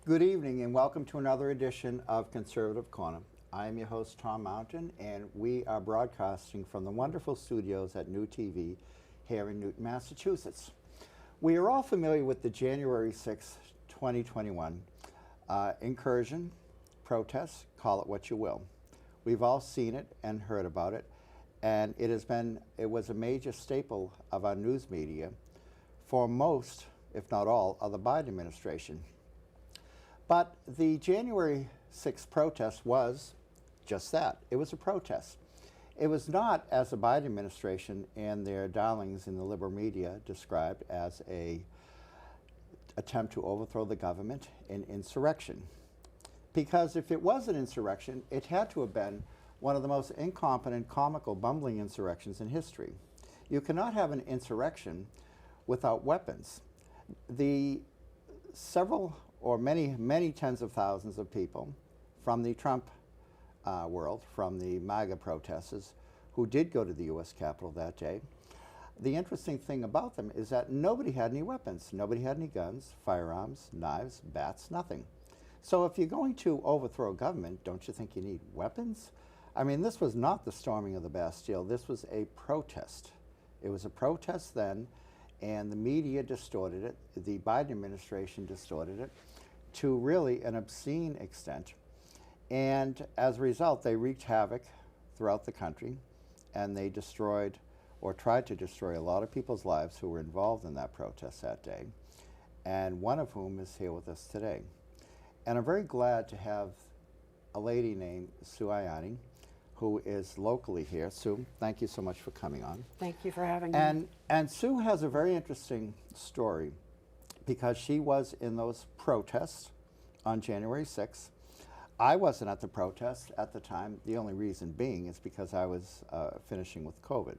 Good evening and welcome to another edition of Conservative Corner. I am your host, Tom Mountain, and we are broadcasting from the wonderful studios at New TV here in Newton, Massachusetts. We are all familiar with the January 6, 2021 incursion, protest, call it what you will. We've all seen it and heard about it, and it was a major staple of our news media for most, if not all, of the Biden administration. But the January 6th protest was just that. It was a protest. It was not, as the Biden administration and their darlings in the liberal media described, as an attempt to overthrow the government, an insurrection. Because if it was an insurrection, it had to have been one of the most incompetent, comical, bumbling insurrections in history. You cannot have an insurrection without weapons. The several or many tens of thousands of people from the Trump world, from the MAGA protesters who did go to the U.S. Capitol that day. The interesting thing about them is that nobody had any weapons. Nobody had any guns, firearms, knives, bats, nothing. So if you're going to overthrow government, don't you think you need weapons? I mean, this was not the storming of the Bastille. This was a protest. It was a protest then, and the media distorted it. The Biden administration distorted it to really an obscene extent. And as a result, they wreaked havoc throughout the country, and they destroyed or tried to destroy a lot of people's lives who were involved in that protest that day, and one of whom is here with us today. And I'm very glad to have a lady named Sue Ianni, who is locally here. Sue, thank you so much for coming on. Thank you for having me. And Sue has a very interesting story because she was in those protests on January 6th. I wasn't at the protest at the time. The only reason being is because I was finishing with COVID.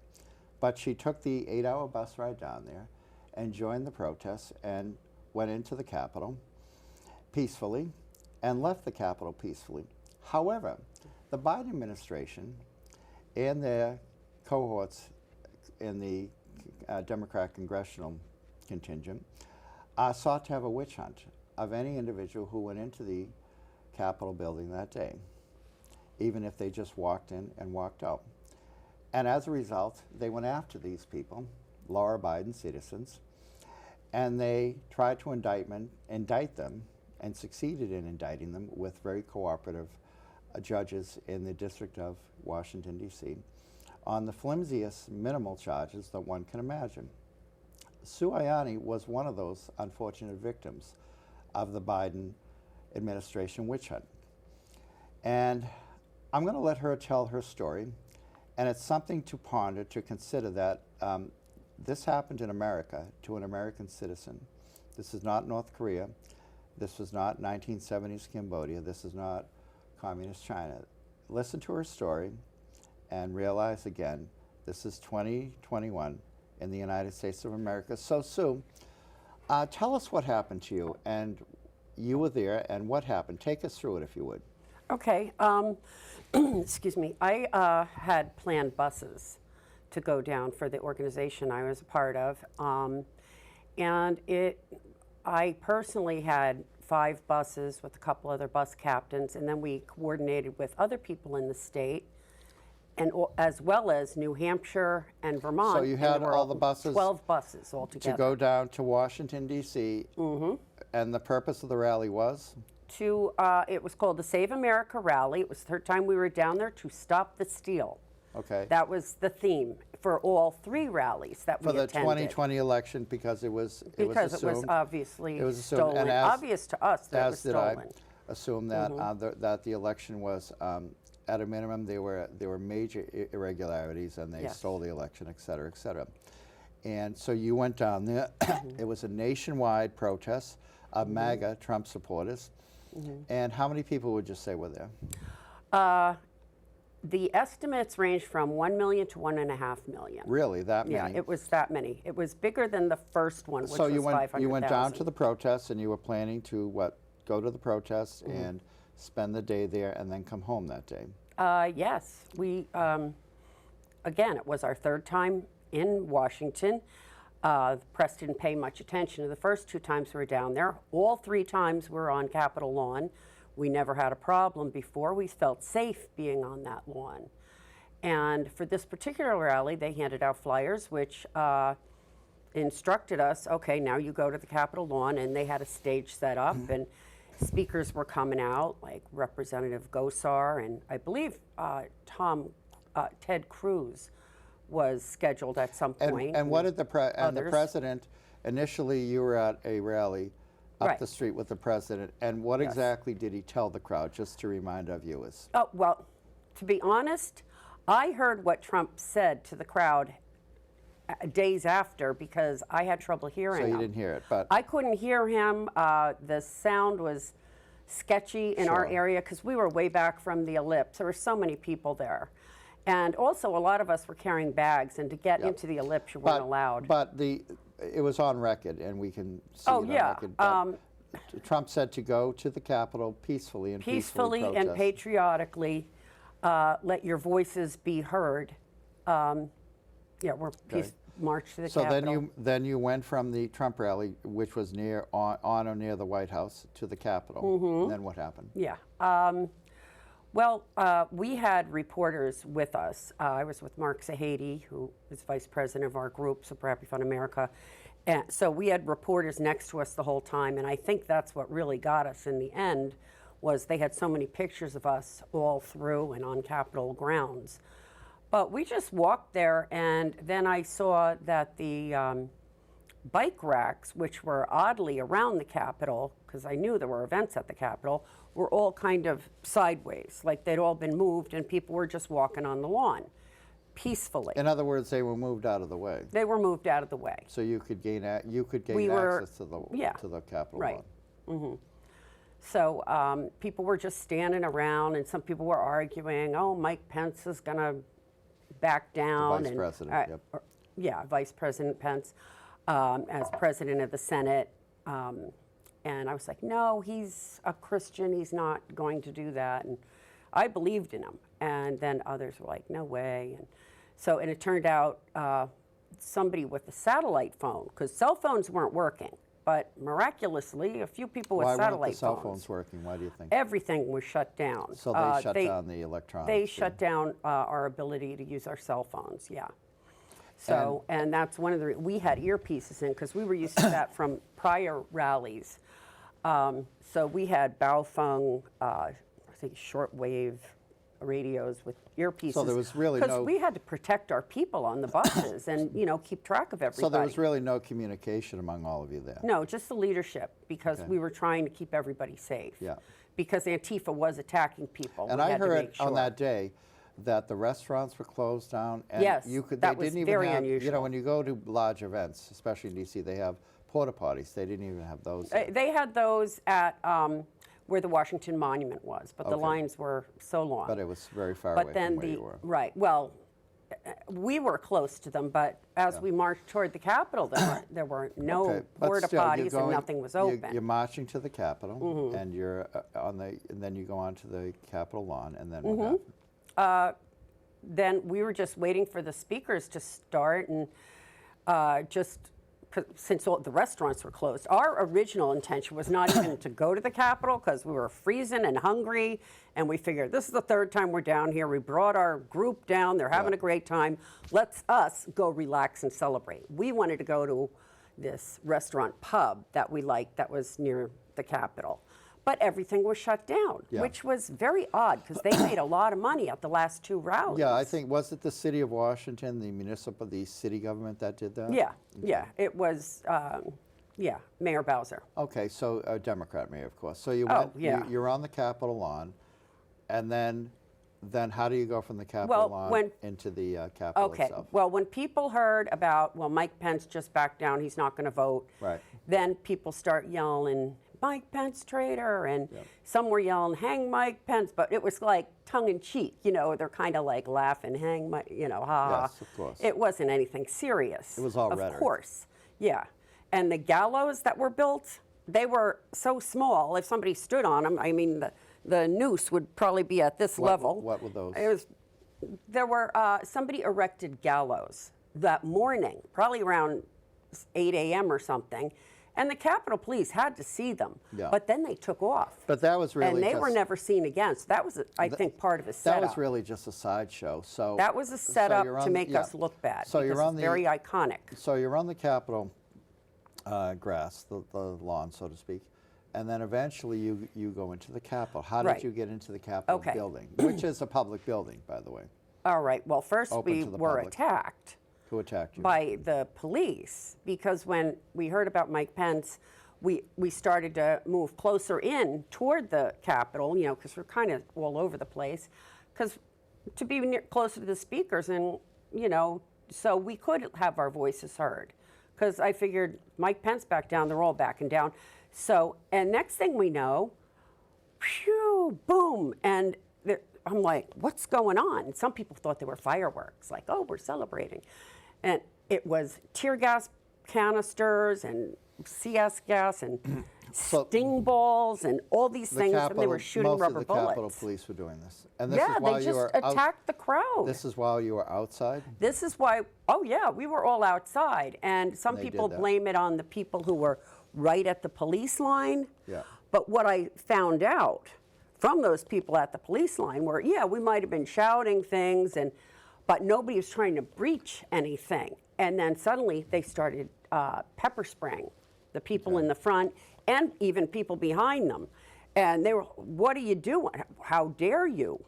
But she took the 8-hour bus ride down there and joined the protests and went into the Capitol peacefully and left the Capitol peacefully. However, the Biden administration and their cohorts in the Democrat congressional contingent sought to have a witch hunt of any individual who went into the Capitol building that day, even if they just walked in and walked out. And as a result, they went after these people, law-abiding citizens, and they tried to indict them and succeeded in indicting them with very cooperative judges in the District of Washington, D.C., on the flimsiest minimal charges that one can imagine. Sue Ianni was one of those unfortunate victims of the Biden administration witch hunt. And I'm going to let her tell her story, and it's something to ponder, to consider that this happened in America to an American citizen. This is not North Korea. This was not 1970s Cambodia. This is not Communist China. Listen to her story and realize again, this is 2021 in the United States of America. So Sue, tell us what happened to you, and you were there, and what happened. Take us through it if you would. Okay, excuse me. I had planned buses to go down for the organization I was a part of. I personally had 5 buses with a couple other bus captains, and then we coordinated with other people in the state, and as well as New Hampshire and Vermont. So you had all the buses? 12 buses altogether. To go down to Washington, D.C. Mm-hmm. And the purpose of the rally was? It was called the Save America Rally. It was the third time we were down there, to stop the steal. Okay. That was the theme for all 3 rallies that we attended. For the 2020 election, because it was assumed. Because it was obviously it was assumed, stolen. and Obvious to us that it was stolen. As did I assume that, that the election was, at a minimum, there were major irregularities, and they stole the election, et cetera, et cetera. And so you went down there. It was a nationwide protest of MAGA, Trump supporters. And how many people would you say were there? The estimates range from 1 million to 1.5 million. Really, that many? Yeah, it was that many. It was bigger than the first one, which so was 500,000. So you went down to the protests, and you were planning to, what, go to the protests and spend the day there and then come home that day? Yes. We, again, it was our 3rd time in Washington. The press didn't pay much attention to the first 2 times we were down there. All 3 times we were on Capitol lawn. We never had a problem before. We felt safe being on that lawn. And for this particular rally, they handed out flyers which instructed us, okay, now you go to the Capitol lawn, and they had a stage set up, and speakers were coming out, like Representative Gosar, and I believe Ted Cruz was scheduled at some point. And what did the others. president, initially you were at a rally up Right. the street with the president, and what Yes. exactly did he tell the crowd, just to remind our viewers? Oh, well, to be honest, I heard what Trump said to the crowd days after because I had trouble hearing So you him. didn't hear it, but I couldn't hear him. The sound was sketchy in our Sure. area because we were way back from the ellipse. There were so many people there. And also, a lot of us were carrying bags, and to get Yep. into the ellipse, you weren't allowed. But it was on record, and we can see Oh, it on yeah, record. But Trump said to go to the Capitol peacefully and Peacefully and protest. patriotically, let your voices be heard. Yeah, we're march to the So Capitol. then you went from the Trump rally, which was near on or near the White House, to the Capitol. Mm-hmm. And then what happened? Yeah. Well, we had reporters with us. I was with Mark Zahady, who is vice president of our group, Super Happy Fun America. And so we had reporters next to us the whole time, and I think that's what really got us in the end, was they had so many pictures of us all through and on Capitol grounds. But we just walked there, and then I saw that the bike racks, which were oddly around the Capitol, because I knew there were events at the Capitol, were all kind of sideways, like they'd all been moved, and people were just walking on the lawn peacefully. In other words, they were moved out of the way, They were moved out of the way. so you could gain We were- access to the yeah, Capitol right. lawn. So people were just standing around, and some people were arguing, oh, Mike Pence is going to back down. vice president, yep. Yeah, Vice President Pence as president of the Senate. And I was like, no, he's a Christian. He's not going to do that. And I believed in him. And then others were like, no way. And it turned out somebody with a satellite phone, because cell phones weren't working. But miraculously, a few people with Why weren't the satellite cell phones. phones working? Why do you think? Everything was shut down. So they shut down the electronics. They shut down our ability to use our cell phones, yeah. So, and that's one of the, we had earpieces in because we were used to that from prior rallies. So we had Baofeng, I think shortwave radios with earpieces. So there was really no- Because we had to protect our people on the buses and, keep track of everybody. So there was really no communication among all of you there? No, just the leadership, because Okay. we were trying to keep everybody safe. Yeah. Because Antifa was attacking people. And We I had to heard make sure. on that day that the restaurants were closed down, and Yes, you could. that They was didn't even very have. You know, unusual. when you go to large events, especially in D.C., they have porta potties. They didn't even have those. They had those at where the Washington Monument was, but the Okay. lines were so long. But it was very far But away then from where you were. right, well, we were close to them, but as we marched toward the Capitol, there were no Okay, but porta still, you're potties and going- nothing was you're- open. Mm-hmm. You're marching to the Capitol, and you're and then you go on to the Capitol lawn, and then Mm-hmm. what happened? Then we were just waiting for the speakers to start, and since all the restaurants were closed, our original intention was not even to go to the Capitol because we were freezing and hungry, and we figured this is the third time we're down here. We brought our group down. They're having a great time. Let's us go relax and celebrate. We wanted to go to this restaurant pub that we liked that was near the Capitol. But everything was shut down, Yeah. which was very odd because they made a lot of money at the last 2 rallies. Yeah, I think, was it the city of Washington, the city government that did that? Yeah, it was, Mayor Bowser. Okay, so a Democrat mayor, of course. So you Oh, went, yeah. you're on the Capitol lawn, and then how do you go from the Capitol lawn into the Capitol Okay, itself? well, when people heard about, Mike Pence just backed down, he's not going to vote. Right. Then people start yelling, Mike Pence traitor, and some were yelling, hang Mike Pence, but it was like tongue in cheek, they're kind of like laughing, hang Mike, ha ha. Yes, of course. It wasn't anything serious. It was all Of rhetoric. course, yeah. And the gallows that were built, they were so small, if somebody stood on them, I mean, the noose would probably be at this level. What were those? There were, somebody erected gallows that morning, probably around 8 a.m. or something. And the Capitol Police had to see them, Yeah. but then they took off. But that was really and they just, were never seen again. So that was, I think, part of a setup. that was really just a sideshow. So That was a so setup you're to on- make yeah. us look bad. So you're because on it's the very iconic. So you're on the Capitol grass, the lawn, so to speak, and then eventually you go into the Capitol. How did Right. you get into the Capitol Okay. building, which is a public building, by the way? All right. Well, first Open we to the were public. attacked Who attacked you? by the police because when we heard about Mike Pence, we started to move closer in toward the Capitol, you know, because we're kind of all over the place, because to be closer to the speakers and, you know, so we could have our voices heard. Because I figured Mike Pence back down, they're all backing down. So, and next thing we know, phew, boom, and I'm like, what's going on? And some people thought they were fireworks, like, oh, we're celebrating. And it was tear gas canisters and CS gas and So- sting balls and all these The things, and they Capitol, were shooting most rubber of the Capitol bullets. Police were doing this, and this Yeah, is while they you just were attacked the crowd. This is while you were outside. This is why, oh yeah, we were all outside. And some They did people that. blame it on the people who were right at the police line. Yeah. But what I found out from those people at the police line were, yeah, we might have been shouting things, but nobody was trying to breach anything. And then suddenly they started pepper spraying the people in the front and even people behind them. And they were, what are you doing? How dare you?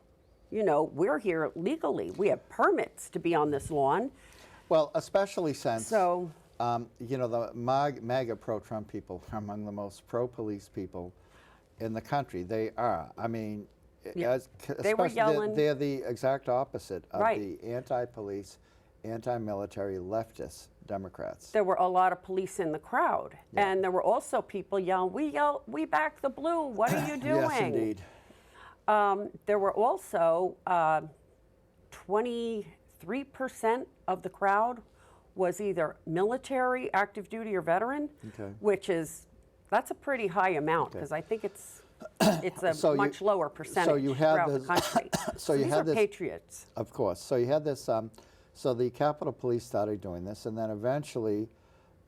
You know, we're here legally. We have permits to be on this lawn. Well, especially since So, you know, the MAGA pro-Trump people are among the most pro-police people in the country. They are. I mean, Yeah. They were especially yelling. they're the exact opposite of Right. the anti-police, anti-military leftist Democrats. there were a lot of police in the crowd. Yeah. And there were also people yelling, we back the blue. What are you doing? Yes, indeed. There were also 23% of the crowd was either military, active duty, or veteran, Okay. which is, that's a pretty high amount because I think it's a So you- much lower percentage you had throughout the this- country. so you these had are this- patriots. Of course. So you had this. So the Capitol Police started doing this, and then eventually,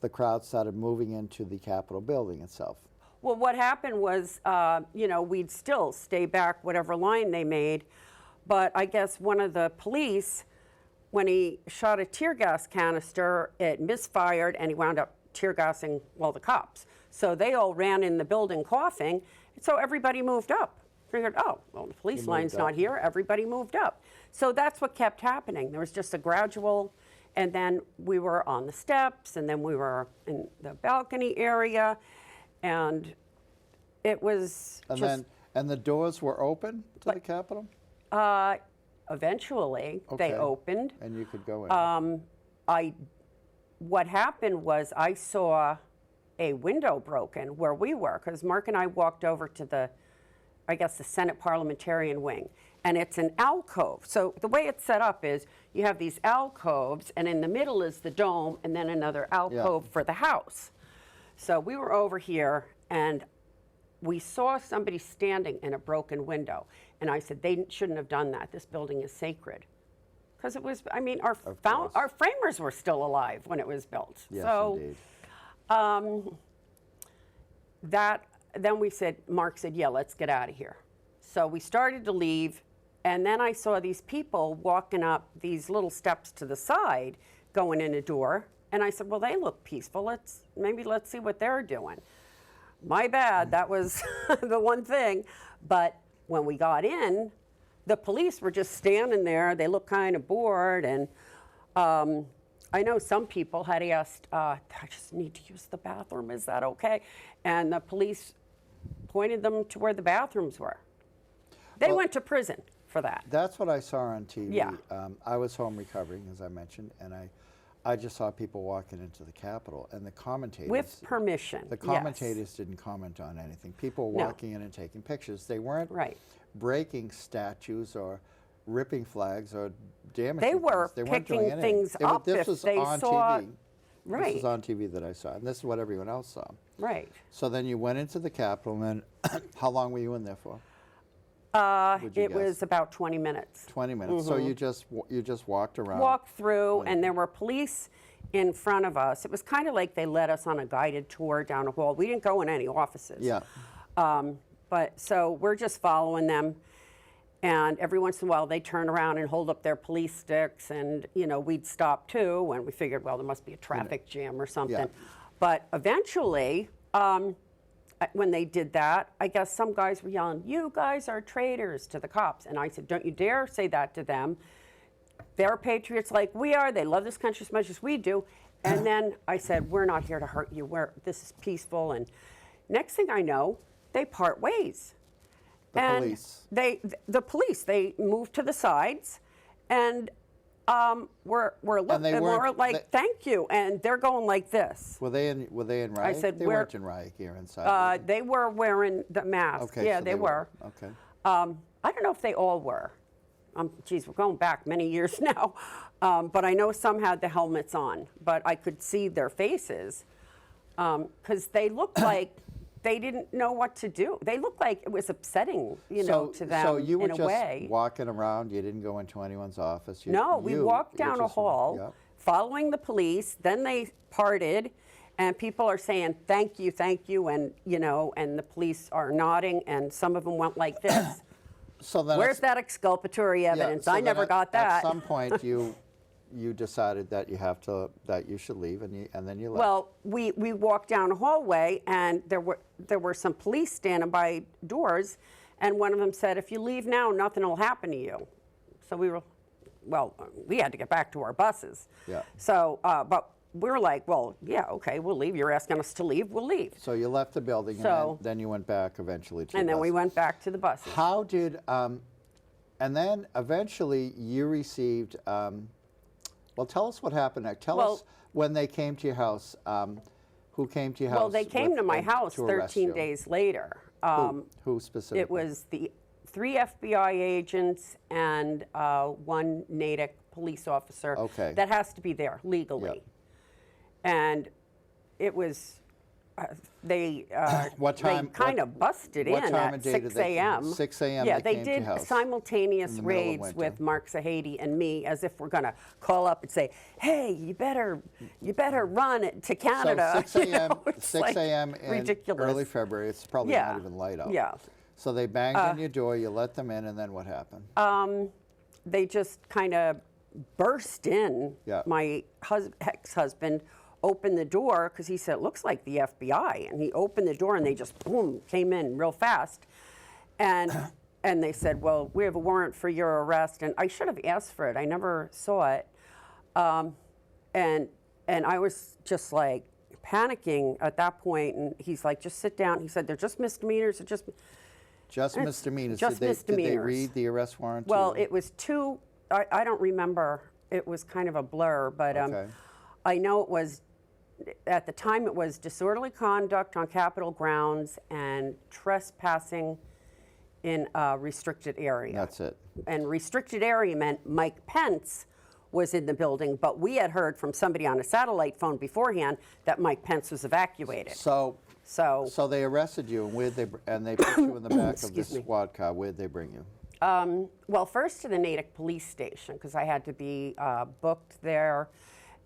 the crowd started moving into the Capitol building itself. Well, what happened was, you know, we'd still stay back whatever line they made, but I guess one of the police, when he shot a tear gas canister, it misfired and he wound up tear gassing, well, the cops. So they all ran in the building coughing, so everybody moved up. Figured, oh, well, the police moved line's not up. here, everybody moved up. So that's what kept happening. There was just a gradual, and then we were on the steps, and then we were in the balcony area, and it was And just, then the doors were open to the Capitol, eventually Okay. they opened. and you could go in. What happened was I saw a window broken where we were, because Mark and I walked over to the Senate parliamentarian wing, and it's an alcove. So the way it's set up is you have these alcoves, and in the middle is the dome, and then another alcove for the House. So we were over here, and we saw somebody standing in a broken window, and I said, they shouldn't have done that. This building is sacred. Because it was, I mean, our framers were still alive when it was built. Yes, So indeed. then we said, Mark said, yeah, let's get out of here. So we started to leave, and then I saw these people walking up these little steps to the side, going in a door, and I said, well, they look peaceful. Let's see what they're doing. My bad, that was the one thing. But when we got in, the police were just standing there. They looked kind of bored, and I know some people had asked, I just need to use the bathroom, is that okay? And the police pointed them to where the bathrooms were. They went to prison for that. That's what I saw on TV. Yeah. I was home recovering, as I mentioned, and I just saw people walking into the Capitol, and the commentators. With permission, The yes. commentators didn't comment on anything. People No. walking in and taking pictures. They weren't Right. breaking statues or ripping flags or damaging They were things. They weren't doing picking anything. things up This if was they on saw- TV. This Right. was on TV that I saw, and this is what everyone else saw. Right. So then you went into the Capitol, and then how long were you in there for? Would you It guess? was about 20 minutes. 20 minutes. So you just walked around. Walked through, and there were police in front of us. It was kind of like they led us on a guided tour down a hall. We didn't go in any offices. Yeah. But so we're just following them. And every once in a while, they turn around and hold up their police sticks, and we'd stop too. And we figured, well, there must be a traffic jam or something. Yeah. But eventually, when they did that, I guess some guys were yelling, "You guys are traitors," to the cops. And I said, "Don't you dare say that to them. They're patriots like we are. They love this country as much as we do." And then I said, "We're not here to hurt you. This is peaceful." And next thing I know, they part ways. Police. The police, they moved to the sides, and we're looking, and we're like, "Thank you," and they're going like this. Were they in riot? said, they "We're-" weren't in riot gear inside. They were wearing the mask. Okay, Yeah, so they were. Okay. I don't know if they all were. Geez, we're going back many years now, but I know some had the helmets on. But I could see their faces because they looked like they didn't know what to do. They looked like it was upsetting, to them So you were in a just way. walking around. You didn't go into anyone's office. No, we walked down a hall, Yeah. following the police. Then they parted, and people are saying thank you," and and the police are nodding, and some of them went like this. So then Where's that exculpatory evidence? so I then never got that. At some point, you decided that you should leave, and then you left. Well, we walked down a hallway, and there were some police standing by doors, and one of them said, "If you leave now, nothing will happen to you." So we had to get back to our buses. Yeah. So, but we were like, "Well, yeah, okay, we'll leave. You're asking us to leave. We'll leave." So you left the building, So- and then you went back eventually to And the then we bus. went back to the buses. How did, and then eventually you received, well, tell us what happened next. Tell us when they came to your house, who came to your house? Well, they came to my house to arrest 13 you? days later. Who specifically? It was the 3 FBI agents and 1 Natick police officer. Okay. That has to be there legally. And it was, they What time- they kind of busted what in time at of day did 6 they- a.m. 6 a.m. Yeah, they they came to your did house simultaneous in the middle of raids winter. with Mark Zahady and me, as if we're going to call up and say, "Hey, you better run to Canada." So 6 a.m. It's 6 like a.m. in ridiculous. early February. It's probably Yeah. not even light out. Yeah. So they banged on your door. You let them in, and then what happened? They just kind of burst in. Yeah. My ex-husband opened the door because he said, "It looks like the FBI." And he opened the door, and they just, boom, came in real fast. And they said, "Well, we have a warrant for your arrest." And I should have asked for it. I never saw it. And I was just like panicking at that point. And he's like, "Just sit down." He said, "They're just misdemeanors. They're Just misdemeanors. just Did they misdemeanors. read the arrest warrant? to Well, you? it was 2, I don't remember. It was kind of a blur, but Okay. I know it was, at the time, it was disorderly conduct on Capitol grounds and trespassing in a restricted area. That's it. And restricted area meant Mike Pence was in the building, but we had heard from somebody on a satellite phone beforehand that Mike Pence was evacuated. So they arrested you, and they put you in the back of this Excuse me. squad car. Where'd they bring you? Well, first to the Natick police station, because I had to be booked there.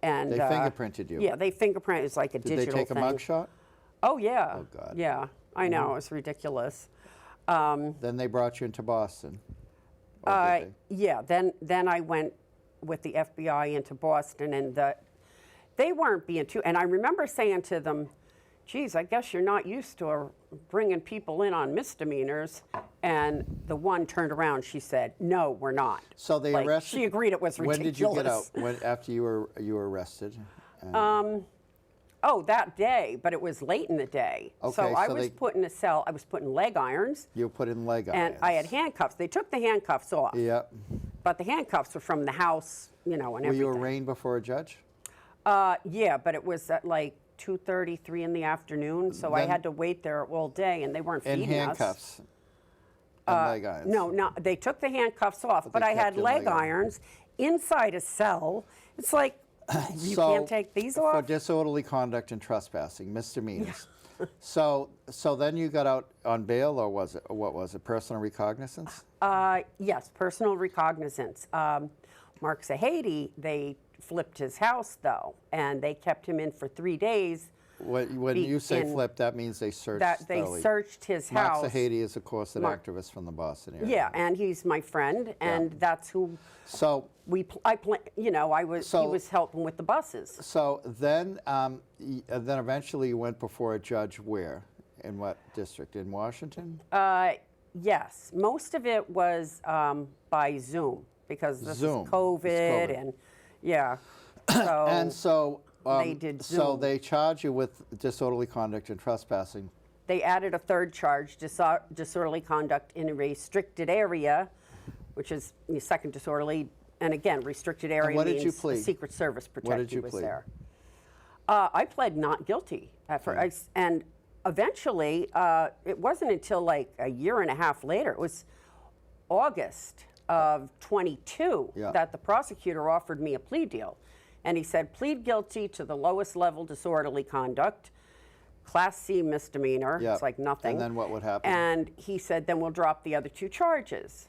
And They fingerprinted you. Yeah, they fingerprinted. It was like a Did digital they take thing. a mug shot? Oh, yeah. Oh, God. Yeah, I know. It was ridiculous. Then they brought you into Boston. Or did they? Yeah, then I went with the FBI into Boston, and they weren't being too. And I remember saying to them, "Geez, I guess you're not used to bringing people in on misdemeanors." And the one turned around. She said, "No, we're not." So they Like, arrested. She agreed it was ridiculous. When did you get out? After you were arrested? Oh, that day, but it was late in the day. Okay, so I so was they- put in a cell. I was put in leg irons, You were put in leg and irons. I had handcuffs. They took the handcuffs off, Yep. but the handcuffs were from the house, and Were everything. you arraigned before a judge? Yeah, but it was at like 2:33 in the afternoon, so I Then- had to wait there all day, and they weren't In feeding us. handcuffs? And leg irons? No, they took the handcuffs off, but they I kept had your leg leg irons. irons inside a cell. It's like, you So, can't take these For off? disorderly conduct and trespassing, misdemeanors. So then you got out on bail, or what was it, personal recognizance? Yes, personal recognizance. Mark Zahady, they flipped his house, though, and they kept him in for 3 days. When you say in- flip, that means they searched That they thoroughly. searched his Mark house. Zahedi is, of course, an Mark- activist from the Boston area. Yeah, and he's my friend, and that's who So, he was helping with the buses. so then eventually you went before a judge where? In what district? In Washington? Yes, most of it was by Zoom because this Zoom. is It's COVID, COVID. and yeah. So And so they did So Zoom. they charge you with disorderly conduct and trespassing. they added a third charge, disorderly conduct in a restricted area, which is the second disorderly. And again, restricted area what did means you the plead? Secret Service did protectee you was plead? there. I pled not guilty at first, and eventually, it wasn't until like a year and a half later, it was August of 22, Yeah. that the prosecutor offered me a plea deal. And he said, plead guilty to the lowest level disorderly conduct, Class C misdemeanor. Yeah. It's like nothing. And then what would happen? And he said, then we'll drop the other 2 charges.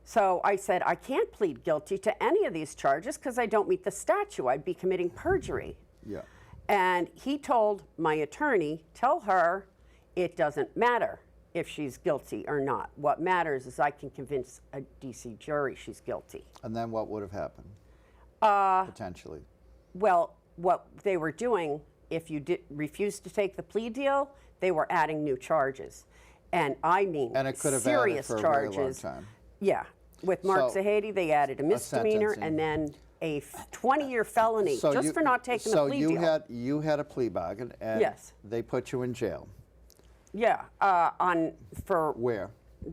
So I said, I can't plead guilty to any of these charges because I don't meet the statute. I'd be committing perjury. Yeah. And he told my attorney, tell her it doesn't matter if she's guilty or not. What matters is I can convince a DC jury she's guilty. And then what would have happened? Potentially. Well, what they were doing, if you refused to take the plea deal, they were adding new charges. And I mean, And it could have serious added for a very long charges. time. Yeah. With Mark So, Zahedi, they added a misdemeanor sentencing. and then a 20-year felony just for not taking the plea deal. You had a plea bargain, and Yes. they put you in jail. Yeah, for Where?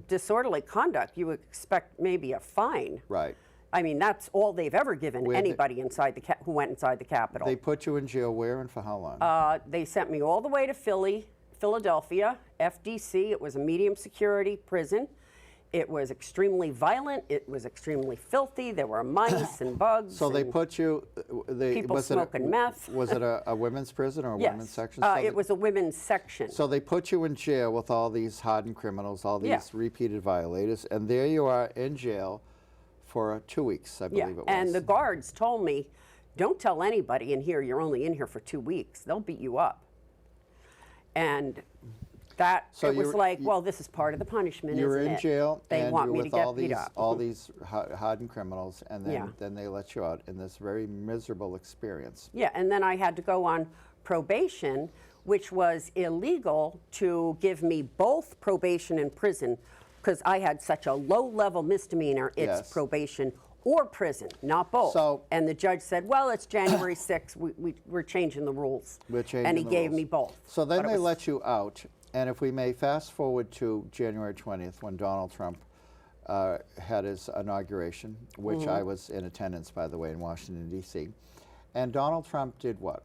disorderly conduct, you would expect maybe a fine. Right. I mean, that's all they've ever given Where they- anybody inside who went inside the Capitol. They put you in jail where and for how long? They sent me all the way to Philadelphia, FDC. It was a medium security prison. It was extremely violent. It was extremely filthy. There were mice and bugs. So they and put you. people smoking meth. Was it a women's prison or a yes, women's section? So it was a women's section. So they put you in jail with all these hardened criminals, all these Yeah. repeated violators, and there you are in jail for 2 weeks, I believe it was. And the guards told me, don't tell anybody in here you're only in here for 2 weeks. They'll beat you up. And that, So it was you're- like, well, this is part of the punishment, you were isn't in it? jail, They and want you me were to with all get beat these up. all these hardened criminals, and then Yeah. then they let you out in this very miserable experience. Yeah, and then I had to go on probation, which was illegal to give me both probation and prison because I had such a low-level misdemeanor. It's Yes. probation or prison, not both. So- and the judge said, well, it's January 6th. We're changing the rules. We're changing and he the gave rules. me both. So then But it they was- let you out, and if we may fast forward to January 20th, when Donald Trump had his inauguration, which Mm-hmm. I was in attendance, by the way, in Washington, D.C., and Donald Trump did what?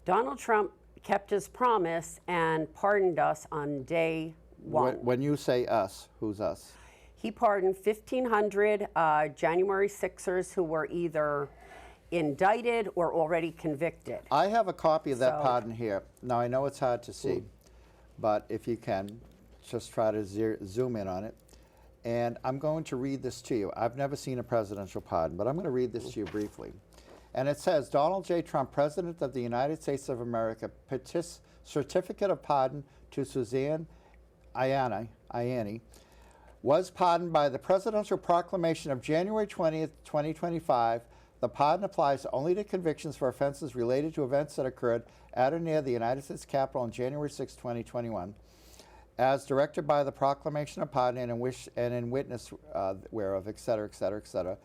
Donald Trump kept his promise and pardoned us on day one. When you say us, who's us? He pardoned 1,500 January 6ers who were either indicted or already convicted. I have a copy of that So- pardon here. Now, I know it's hard to see, but if you can, just try to zoom in on it. And I'm going to read this to you. I've never seen a presidential pardon, but I'm going to read this to you briefly. And it says, Donald J. Trump, President of the United States of America, certificate of pardon to Suzanne Ianni, was pardoned by the presidential proclamation of January 20th, 2025. The pardon applies only to convictions for offenses related to events that occurred at or near the United States Capitol on January 6, 2021. As directed by the proclamation of pardon and in witness whereof, et cetera, et cetera, et cetera,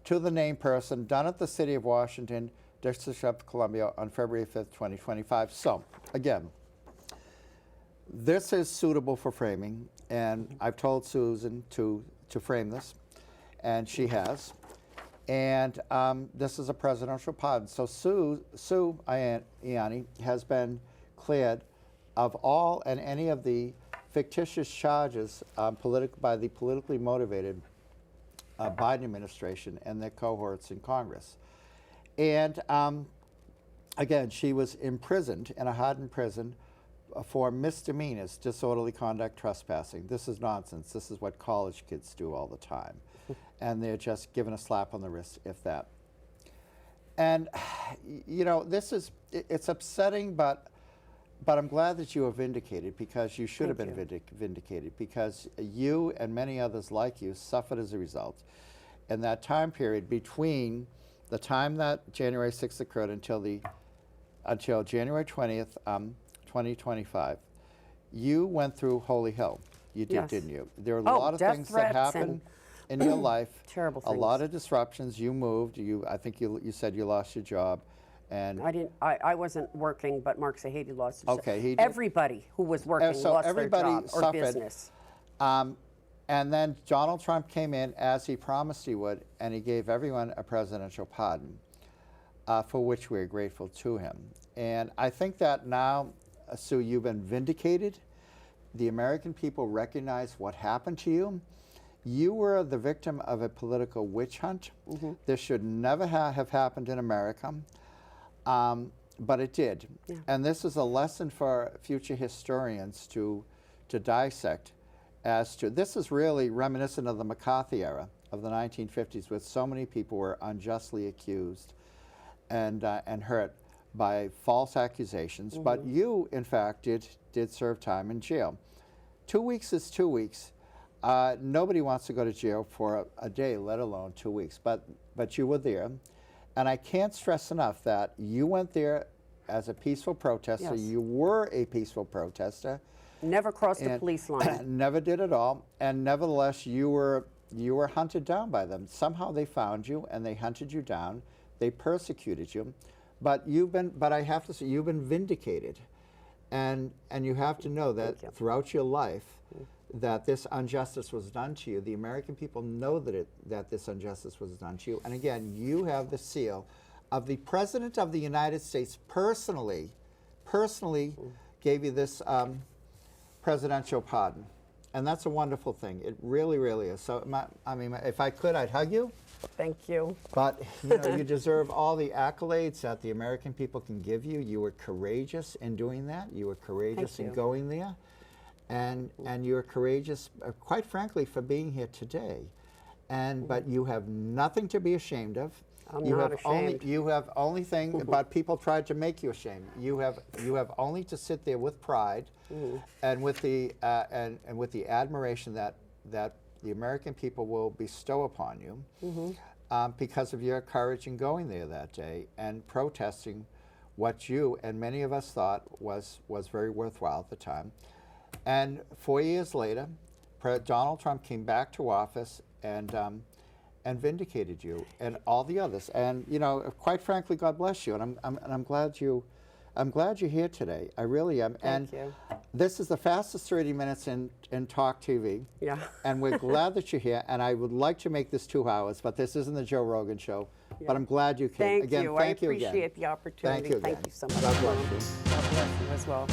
to the named person, done at the City of Washington, District of Columbia, on February 5th, 2025. So, again, this is suitable for framing, and I've told Susan to frame this, and she has. And this is a presidential pardon. So Sue Ianni has been cleared of all and any of the fictitious charges by the politically motivated Biden administration and their cohorts in Congress. And again, she was imprisoned in a hardened prison for misdemeanors, disorderly conduct, trespassing. This is nonsense. This is what college kids do all the time. And they're just given a slap on the wrist, if that. And, you know, it's upsetting, but I'm glad that you are vindicated, because you should have been vindicated, because you and many others like you suffered as a result. In that time period between the time that January 6th occurred until January 20th, 2025, you went through holy hell. You did, Yes. didn't you? There are a Oh, lot of death things that threats happened in your life. Terrible A things. lot of disruptions. You moved. I think you said you lost your job, and I wasn't working, but Mark Zahedi lost his job. Okay, he did. Everybody who was working so lost everybody their job or suffered. business. And then Donald Trump came in, as he promised he would, and he gave everyone a presidential pardon, for which we're grateful to him. And I think that now, Sue, you've been vindicated. The American people recognize what happened to you. You were the victim of a political witch hunt. This should never have happened in America, but it did. Yeah. And this is a lesson for future historians to dissect. This is really reminiscent of the McCarthy era of the 1950s, where so many people were unjustly accused and hurt by false accusations. But you, in fact, did serve time in jail. 2 weeks is 2 weeks. Nobody wants to go to jail for a day, let alone 2 weeks. But you were there, and I can't stress enough that you went there as a peaceful protester. Yes. You were a peaceful protester. Never crossed the And police line. Never did at all. And nevertheless, you were hunted down by them. Somehow they found you and they hunted you down. They persecuted you. But I have to say, you've been vindicated. And you have to know that Thank you. throughout your life, that this injustice was done to you. The American people know that this injustice was done to you. And again, you have the seal of the President of the United States personally gave you this presidential pardon. And that's a wonderful thing. It really, really is. So, I mean, if I could, I'd hug you. Thank you. But you know, you deserve all the accolades that the American people can give you. You were courageous in doing that. You were courageous Thank in you. going there. And you were courageous, quite frankly, for being here today. But you have nothing to be ashamed of. I'm you not have ashamed. You have only thing, but people tried to make you ashamed. You have only to sit there with pride, and with the admiration that the American people will bestow upon you, because of your courage in going there that day and protesting what you and many of us thought was very worthwhile at the time. And 4 years later, Donald Trump came back to office and vindicated you and all the others. And you know, quite frankly, God bless you. And I'm glad you're here today. I really am. Thank you. This is the fastest 30 minutes in Talk TV. Yeah. And we're glad that you're here. And I would like to make this 2 hours, but this isn't the Joe Rogan Show. Yeah. But I'm glad you came. Thank Again, you. thank I you again. appreciate the opportunity. Thank you again. Thank you so much. God bless you. God bless you as well.